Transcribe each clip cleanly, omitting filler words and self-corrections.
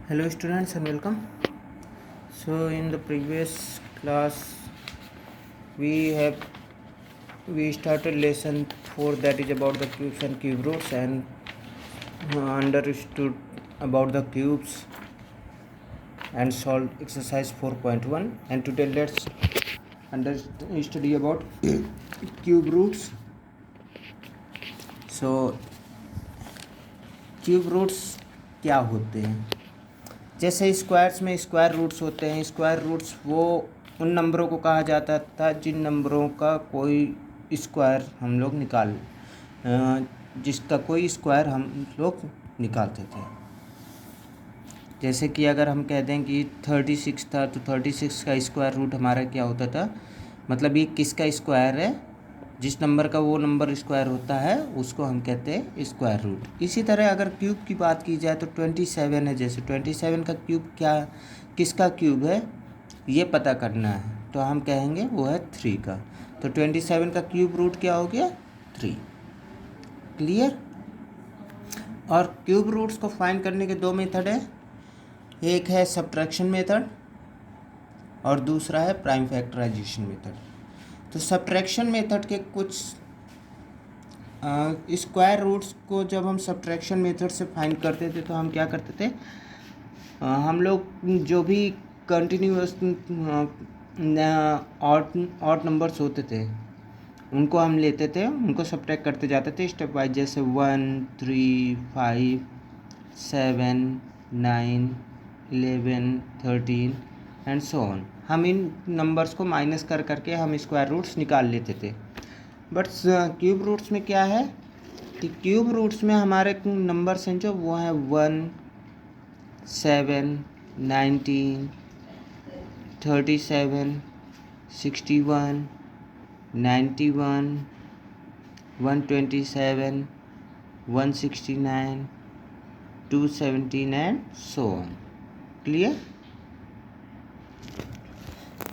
Hello students and welcome. So in the previous class we started lesson 4, that is about the cubes and cube roots, and understood about the cubes and solved exercise 4.1, and today let's study about cube roots. So cube roots क्या होते हैं? जैसे squares में square roots होते हैं। Square roots वो उन नंबरों को कहा जाता था जिन नंबरों का कोई स्क्वायर हम लोग जिसका कोई स्क्वायर हम लोग निकालते थे। जैसे कि अगर हम कह दें कि 36 था तो 36 का स्क्वायर रूट हमारा क्या होता था, मतलब ये किसका स्क्वायर है, जिस नंबर का वो नंबर स्क्वायर होता है उसको हम कहते हैं स्क्वायर रूट। इसी तरह अगर क्यूब की बात की जाए तो 27 है, जैसे 27 का क्यूब किसका क्यूब है ये पता करना है तो हम कहेंगे वो है 3 का। तो 27 का क्यूब रूट क्या हो गया? 3। क्लियर? और क्यूब रूट्स को फाइंड करने के दो मेथड है, एक है सब्ट्रैक्शन मेथड और दूसरा है प्राइम फैक्टराइजेशन मेथड। तो सब्ट्रैक्शन मेथड के कुछ स्क्वायर रूट्स को जब हम सब्ट्रैक्शन मेथड से फाइंड करते थे तो हम क्या करते थे, हम लोग जो भी कंटिन्यूअस ऑड नंबर्स होते थे उनको हम लेते थे, उनको सब्ट्रैक्ट करते जाते थे स्टेप वाइज, जैसे 1, 3, 5, 7, 9, 11, 13 एंड सो ऑन। हम इन नंबर्स को माइनस कर करके हम स्क्वायर रूट्स निकाल लेते थे। बट क्यूब रूट्स में क्या है कि क्यूब रूट्स में हमारे नंबर्स हैं जो वो हैं 1, 7, 19, 37, 61, 91, 127, 169, 217 एंड सो ऑन। क्लियर?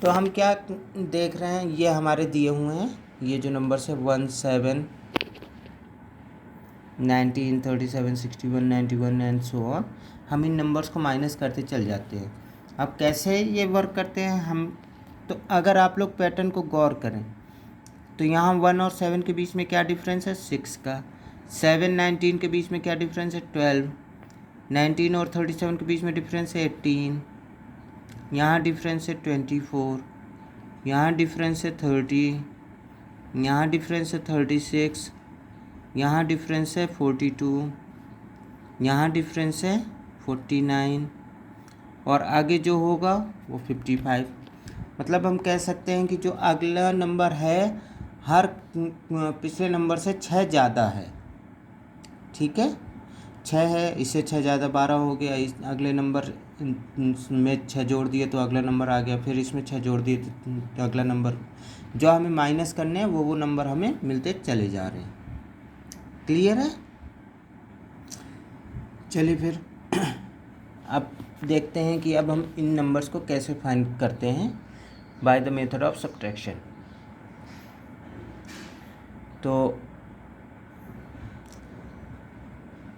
तो हम क्या देख रहे हैं, ये हमारे दिए हुए हैं, ये जो नंबर्स है 1, 7, 19, 37, 61, 91 एंड सो ऑन। हम इन नंबर्स को माइनस करते चल जाते हैं। अब कैसे ये वर्क करते हैं हम, तो अगर आप लोग पैटर्न को गौर करें तो यहाँ 1 और 7 के बीच में क्या डिफरेंस है? 6 का। 7, 19 के बीच में क्या डिफरेंस है? 12। 19 और 37 के बीच में डिफरेंस है 18। यहाँ डिफरेंस है 24। यहाँ डिफरेंस है 30। यहाँ डिफरेंस है 36। यहाँ डिफरेंस है 42। यहाँ डिफरेंस है 49 और आगे जो होगा वो 55। मतलब हम कह सकते हैं कि जो अगला नंबर है हर पिछले नंबर से 6 ज़्यादा है। ठीक है, 6 है, इससे 6 ज़्यादा 12 हो गया, इस अगले नंबर में 6 जोड़ दिए तो अगला नंबर आ गया, फिर इसमें 6 जोड़ दिए तो अगला नंबर, जो हमें माइनस करने हैं वो नंबर हमें मिलते चले जा रहे हैं। क्लियर है? चलिए फिर अब देखते हैं कि अब हम इन नंबर्स को कैसे फाइंड करते हैं by the method of subtraction. तो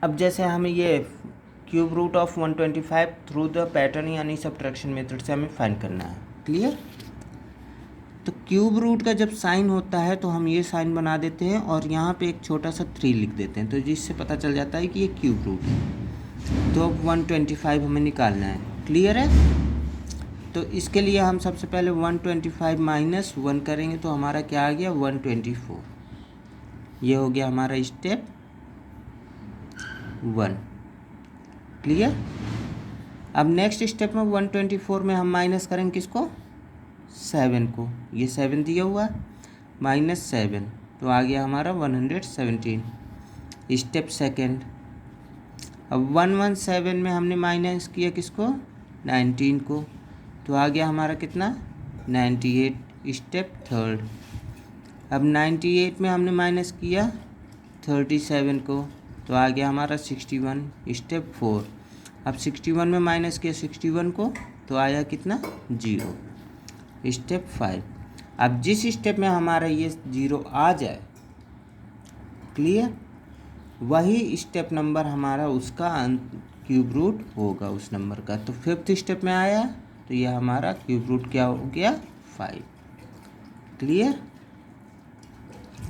अब जैसे हमें ये cube root of 125 through the pattern यानी सब्ट्रैक्शन मेथड से हमें फाइंड करना है। क्लियर? तो क्यूब रूट का जब साइन होता है तो हम ये साइन बना देते हैं और यहाँ पे एक छोटा सा 3 लिख देते हैं, तो जिससे पता चल जाता है कि ये क्यूब रूट है। तो 125 हमें निकालना है। क्लियर है? तो इसके लिए हम सबसे पहले 125 माइनस 1 करेंगे तो हमारा क्या आ गया? 124। ये हो गया हमारा स्टेप 1। क्लियर? अब नेक्स्ट स्टेप में 124 में हम माइनस करेंगे किसको? 7 को। ये 7 दिया हुआ है, माइनस 7 तो आ गया हमारा 117। स्टेप सेकंड, अब 117 में हमने माइनस किया किसको? 19 को, तो आ गया हमारा कितना? 98। स्टेप थर्ड, अब 98 में हमने माइनस किया 37 को, तो आ गया हमारा 61। स्टेप 4, अब 61 में माइनस किया 61 को तो आया कितना? 0। स्टेप 5, अब जिस स्टेप में हमारा ये 0 आ जाए, क्लियर, वही स्टेप नंबर हमारा उसका क्यूब रूट होगा उस नंबर का। तो फिफ्थ स्टेप में आया तो ये हमारा क्यूब रूट क्या हो गया, 5। क्लियर,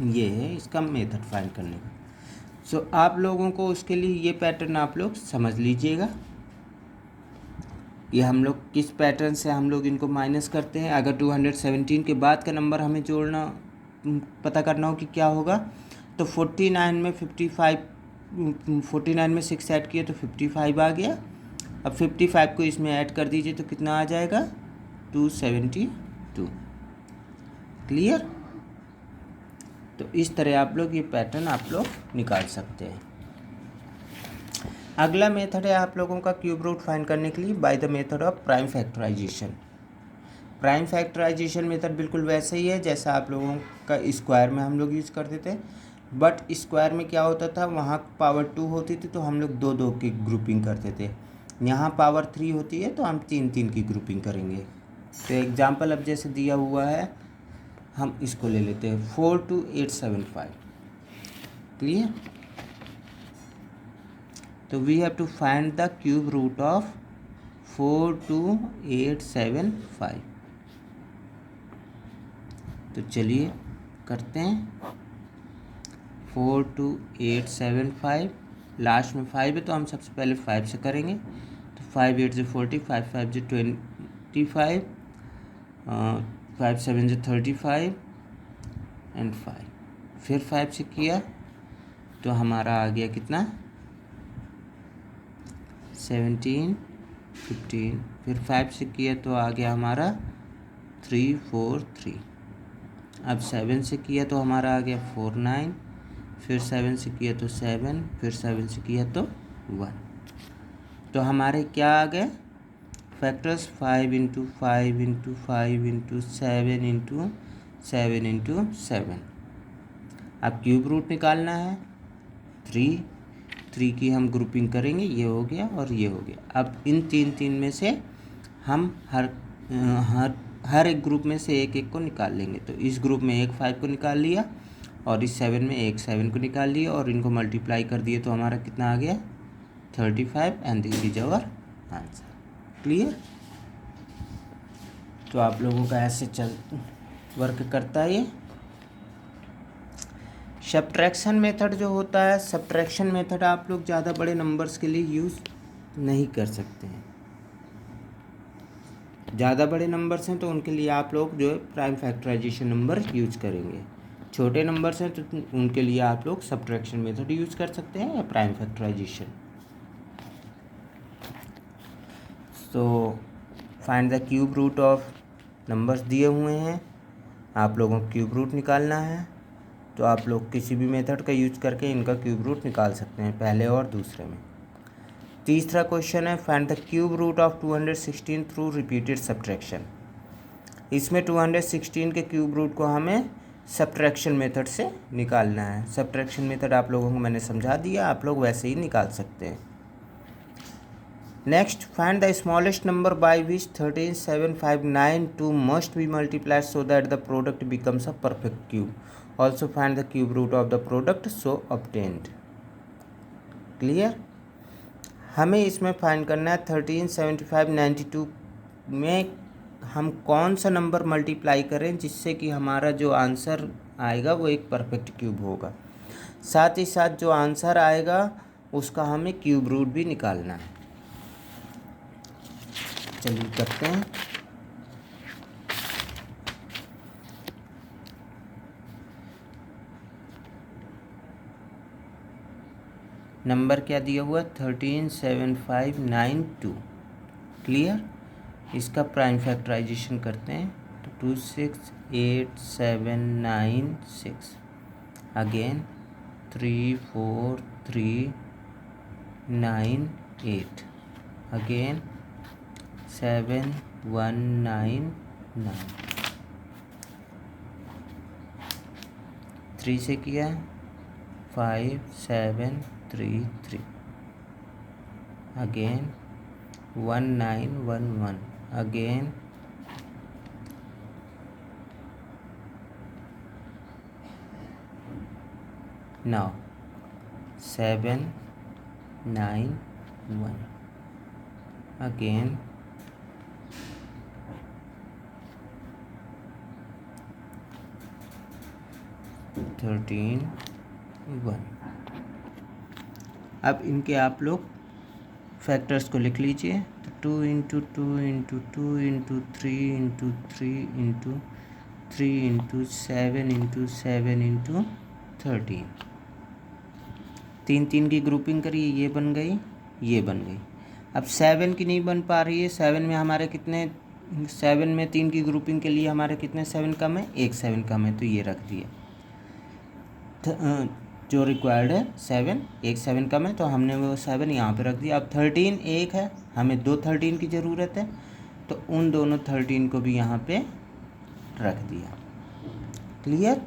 ये है इसका मेथड फाइंड करने का। सो आप लोगों को उसके लिए ये पैटर्न आप लोग समझ लीजिएगा। ये हम लोग किस पैटर्न से हम लोग इनको माइनस करते हैं। अगर 217 के बाद का नंबर हमें जोड़ना पता करना हो कि क्या होगा, तो 49 में 55 49 में 6 ऐड किए तो 55 आ गया। अब 55 को इसमें ऐड कर दीजिए तो कितना आ जाएगा, 272। क्लियर, तो इस तरह आप लोग ये पैटर्न आप लोग निकाल सकते हैं। अगला मेथड है आप लोगों का क्यूब रूट फाइंड करने के लिए by the method of prime factorisation. Prime factorisation method बिल्कुल वैसे ही है जैसा आप लोगों का स्क्वायर में हम लोग यूज़ करते थे, बट स्क्वायर में क्या होता था, वहाँ पावर 2 होती थी तो हम लोग 2-2 की ग्रुपिंग करते थे। यहाँ पावर 3 होती है तो हम 3-3 की ग्रुपिंग करेंगे। तो एग्जाम्पल अब जैसे दिया हुआ है, हम इसको ले लेते हैं 42875। क्लियर, तो we have to find the cube root of 42875। तो चलिए करते हैं। 42875, लास्ट में 5 है तो हम सबसे पहले 5 से करेंगे। तो 5 8 से 40, 5 5 से 25, 5 7 से 35 एंड 5। फिर 5 से किया तो हमारा आ गया कितना, 17 15। फिर 5 से किया तो आ गया हमारा 3 4 3। अब 7 से किया तो हमारा आ गया 4 9। फिर 7 से किया तो 7, फिर 7 से किया तो 1। तो हमारे क्या आ गए factors, 5 into 5 into 5 into 7 into 7 into 7। अब क्यूब रूट निकालना है 3 की हम ग्रुपिंग करेंगे, ये हो गया और ये हो गया। अब इन 3 में से हम हर एक ग्रुप में से एक को निकाल लेंगे। तो इस ग्रुप में एक 5 को निकाल लिया और इस 7 में एक 7 को निकाल लिया और इनको मल्टीप्लाई कर दिए तो हमारा कितना आ गया, 35 and this is our answer. Clear, तो आप लोगों का ऐसे वर्क करता है ये। सब्ट्रैक्शन मेथड जो होता है, सब्ट्रैक्शन मेथड आप लोग ज़्यादा बड़े नंबर्स के लिए यूज़ नहीं कर सकते हैं। ज़्यादा बड़े नंबर्स हैं तो उनके लिए आप लोग जो है प्राइम फैक्टराइजेशन नंबर यूज करेंगे। छोटे नंबर्स हैं तो उनके लिए आप लोग सब्ट्रैक्शन मेथड यूज कर सकते हैं या प्राइम फैक्टराइजेशन। तो find the cube root of numbers दिए हुए हैं, आप लोगों को क्यूब रूट निकालना है। तो आप लोग किसी भी मेथड का यूज करके इनका क्यूब रूट निकाल सकते हैं, पहले और दूसरे में। तीसरा क्वेश्चन है find the cube root of 216 through repeated subtraction. इसमें 216 के क्यूब रूट को हमें सब्ट्रैक्शन मेथड से निकालना है। सब्ट्रैक्शन मेथड आप लोगों को मैंने समझा दिया, आप लोग वैसे ही निकाल सकते हैं। Next, find the smallest number by which 13759 must be multiplied so that the product becomes a perfect cube. Also find the cube root of the product so obtained. Clear, हमें इसमें फाइंड करना है 137592 में हम कौन सा नंबर मल्टीप्लाई करें जिससे कि हमारा जो आंसर आएगा वो एक परफेक्ट क्यूब होगा। साथ ही साथ जो आंसर आएगा उसका हमें क्यूब रूट भी निकालना है। चलिए करते हैं। नंबर क्या दिया हुआ, 137592। क्लियर, इसका प्राइम फैक्टराइजेशन करते हैं तो 26876 अगेन 34398 अगेन 7199। 3 से किया 5733 अगेन 1911 अगेन 799 1 again 13 1। अब इनके आप लोग फैक्टर्स को लिख लीजिए। तो 2 into 2 into 2 into 3 into 3 into 3 into 7 into 7 into 13। 3 3 की ग्रुपिंग करिए, ये बन गई, ये बन गई। अब 7 की नहीं बन पा रही है। 7 में हमारे कितने, 7 में 3 की ग्रुपिंग के लिए हमारे कितने 7 कम है, एक 7 कम है, तो ये रख दिया। जो रिक्वायर्ड है 7, एक 7 कम है, तो हमने वो 7 यहाँ पे रख दिया। अब 13 एक है, हमें 2 13 की ज़रूरत है, तो उन दोनों 13 को भी यहाँ पे रख दिया। क्लियर।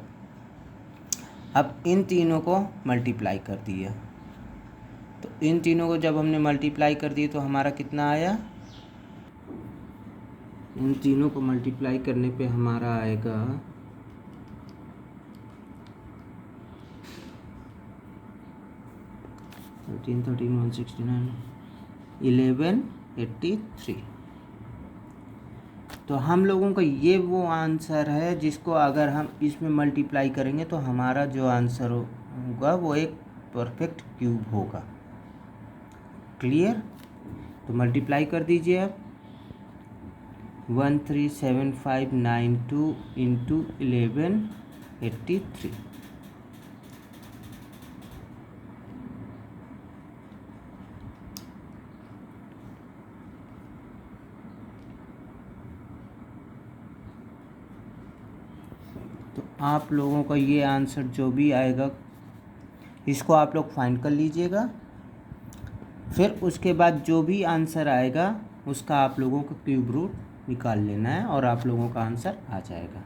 अब इन तीनों को मल्टीप्लाई कर दिया। तो इन तीनों को जब हमने मल्टीप्लाई कर दिए तो हमारा कितना आया, इन तीनों को मल्टीप्लाई करने पे हमारा आएगा 13 13 169 1183। तो हम लोगों का ये वो आंसर है जिसको अगर हम इसमें मल्टीप्लाई करेंगे तो हमारा जो आंसर होगा वो एक परफेक्ट क्यूब होगा। क्लियर। तो मल्टीप्लाई कर दीजिए अब। 137592 इंटू 1183। तो आप लोगों का ये आंसर जो भी आएगा इसको आप लोग फाइंड कर लीजिएगा। फिर उसके बाद जो भी आंसर आएगा उसका आप लोगों को क्यूब रूट निकाल लेना है और आप लोगों का आंसर आ जाएगा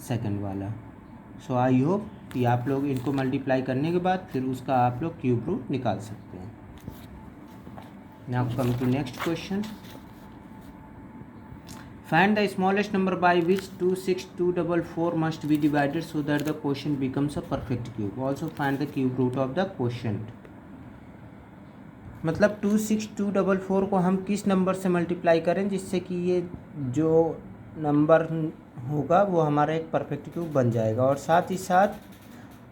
सेकंड वाला। सो आई होप कि आप लोग इनको मल्टीप्लाई करने के बाद फिर उसका आप लोग क्यूब रूट निकाल सकते हैं। Now come to next question. Find the smallest number by which 26244 must be divided so that the quotient becomes a perfect cube. Also find the cube root of the quotient. मतलब 26244 को हम किस number से multiply करें जिससे कि ये जो नंबर होगा वो हमारा एक परफेक्ट क्यूब बन जाएगा, और साथ ही साथ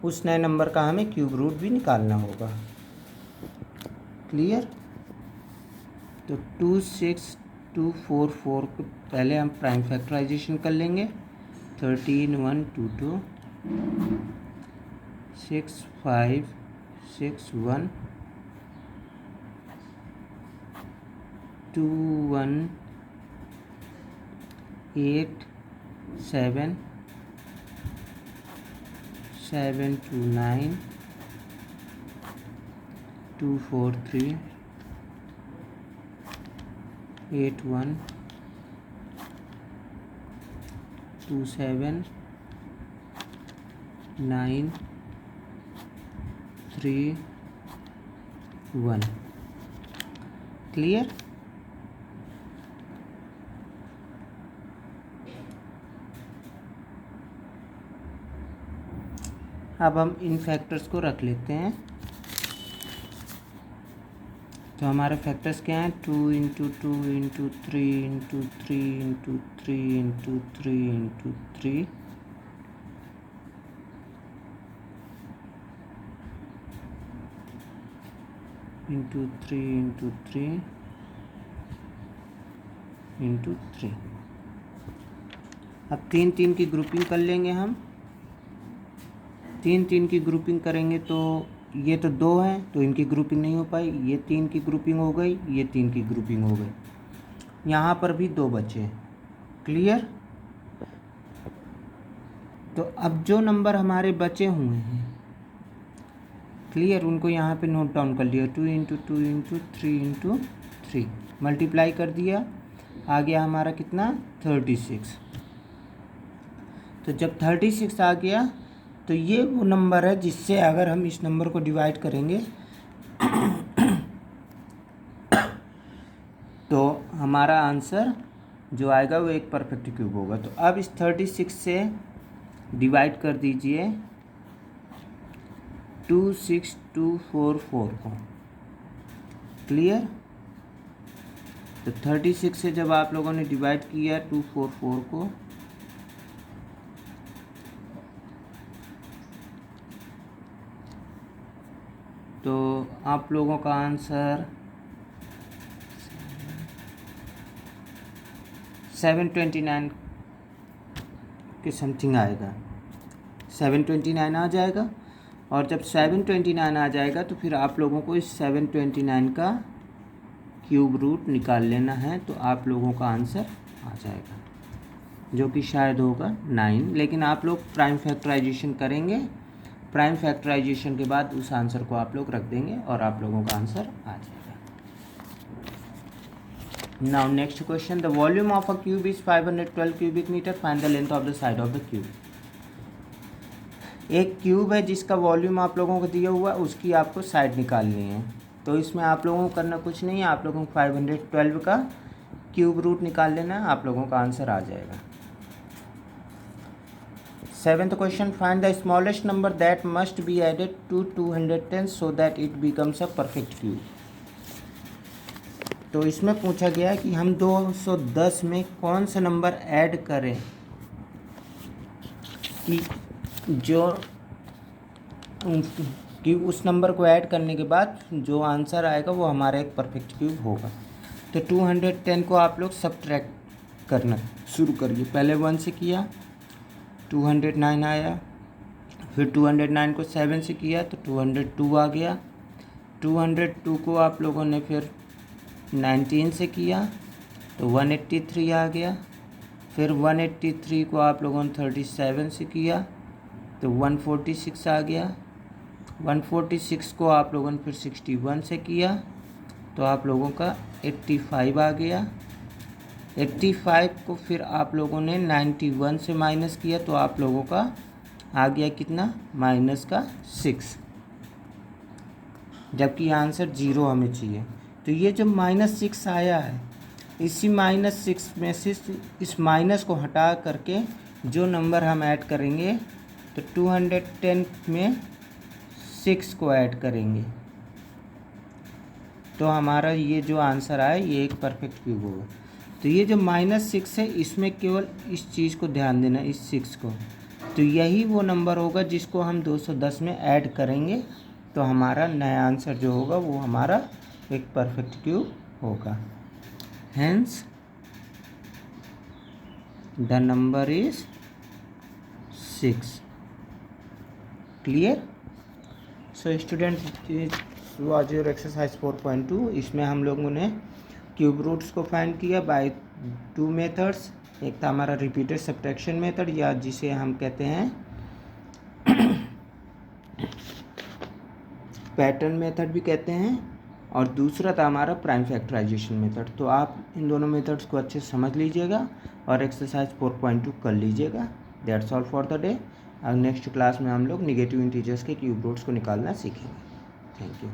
उस नए नंबर का हमें क्यूब रूट भी निकालना होगा। क्लियर। तो 26244 को पहले हम प्राइम फैक्टराइजेशन कर लेंगे। 13 1 2 2 6 5 6 1 2 1 8 7 7 2 9 2 4 3 8 1 2 7 9 3 1। क्लियर। अब हम इन फैक्टर्स को रख लेते हैं। तो हमारे फैक्टर्स क्या हैं, 2 into 2 into 3 into 3 into 3 into 3 into 3 into 3 into 3 into 3। अब 3 3 की ग्रुपिंग कर लेंगे हम। 3 3 की ग्रुपिंग करेंगे तो ये तो 2 हैं तो इनकी ग्रुपिंग नहीं हो पाई, ये 3 की ग्रुपिंग हो गई, ये 3 की ग्रुपिंग हो गई, यहाँ पर भी 2 बचे। क्लियर। तो अब जो नंबर हमारे बचे हुए हैं, क्लियर, उनको यहाँ पे नोट डाउन कर लिया। 2 इंटू 2 इंटू 3 इंटू 3 मल्टीप्लाई कर दिया, आ गया हमारा कितना 36। तो जब 36 आ गया तो ये वो नंबर है जिससे अगर हम इस नंबर को डिवाइड करेंगे तो हमारा आंसर जो आएगा वो एक परफेक्ट क्यूब होगा। तो अब इस 36 से डिवाइड कर दीजिए 26244 को। क्लियर। तो 36 से जब आप लोगों ने डिवाइड किया 244 को, तो आप लोगों का आंसर 729 के समथिंग आएगा, 729 आ जाएगा। और जब 729 आ जाएगा तो फिर आप लोगों को इस 729 का क्यूब रूट निकाल लेना है, तो आप लोगों का आंसर आ जाएगा, जो कि शायद होगा 9। लेकिन आप लोग प्राइम फैक्टराइजेशन करेंगे, प्राइम फैक्टराइजेशन के बाद उस आंसर को आप लोग रख देंगे और आप लोगों का आंसर आ जाएगा। Now next question, the volume of a cube is 512 cubic metre, find the length of the side of the cube. एक क्यूब है जिसका वॉल्यूम आप लोगों को दिया हुआ है, उसकी आपको साइड निकालनी है। तो इसमें आप लोगों को करना कुछ नहीं है, आप लोगों को 512 का क्यूब रूट निकाल लेना है, आप लोगों का आंसर आ जाएगा। 7th question, find the smallest number that must be added to 210 so that it becomes a perfect cube. तो इसमें पूछा गया है कि हम 210 में कौन सा नंबर ऐड करें कि उस नंबर को ऐड करने के बाद जो आंसर आएगा वो हमारा एक परफेक्ट क्यूब होगा। तो 210 को आप लोग सब्ट्रैक्ट करना शुरू करिए। पहले 1 से किया, 209 आया, फिर 209 को 7 से किया तो 202 आ गया, 202 को आप लोगों ने फिर 19 से किया तो 183 आ गया, फिर 183 को आप लोगों ने 37 से किया तो 146 आ गया, 146 को आप लोगों ने फिर 61 से किया तो आप लोगों का 85 आ गया, 85 को फिर आप लोगों ने 91 से माइनस किया तो आप लोगों का आ गया कितना, माइनस का 6, जबकि आंसर 0 हमें चाहिए। तो ये जो -6 आया है, इसी -6 में से इस माइनस को हटा करके जो नंबर हम ऐड करेंगे तो 210 में 6 को ऐड करेंगे तो हमारा ये जो आंसर आया ये एक परफेक्ट क्यूब होगा। तो ये जो -6 है इसमें केवल इस चीज़ को ध्यान देना, इस 6 को, तो यही वो नंबर होगा जिसको हम 210 में ऐड करेंगे तो हमारा नया आंसर जो होगा वो हमारा एक परफेक्ट क्यूब होगा। Hence the number is 6। Clear. So student, was your exercise 4.2। इसमें हम लोगों ने क्यूब रूट्स को फाइंड किया बाय 2 मेथड्स। एक था हमारा रिपीटेड सब्ट्रैक्शन मेथड, या जिसे हम कहते हैं पैटर्न मेथड भी कहते हैं, और दूसरा था हमारा प्राइम फैक्टराइजेशन मेथड। तो आप इन दोनों मेथड्स को अच्छे से समझ लीजिएगा और एक्सरसाइज 4.2 कर लीजिएगा। That's all for the day. अब नेक्स्ट क्लास में हम लोग निगेटिव इंटीजर्स के क्यूब रूट्स को निकालना सीखेंगे। Thank you.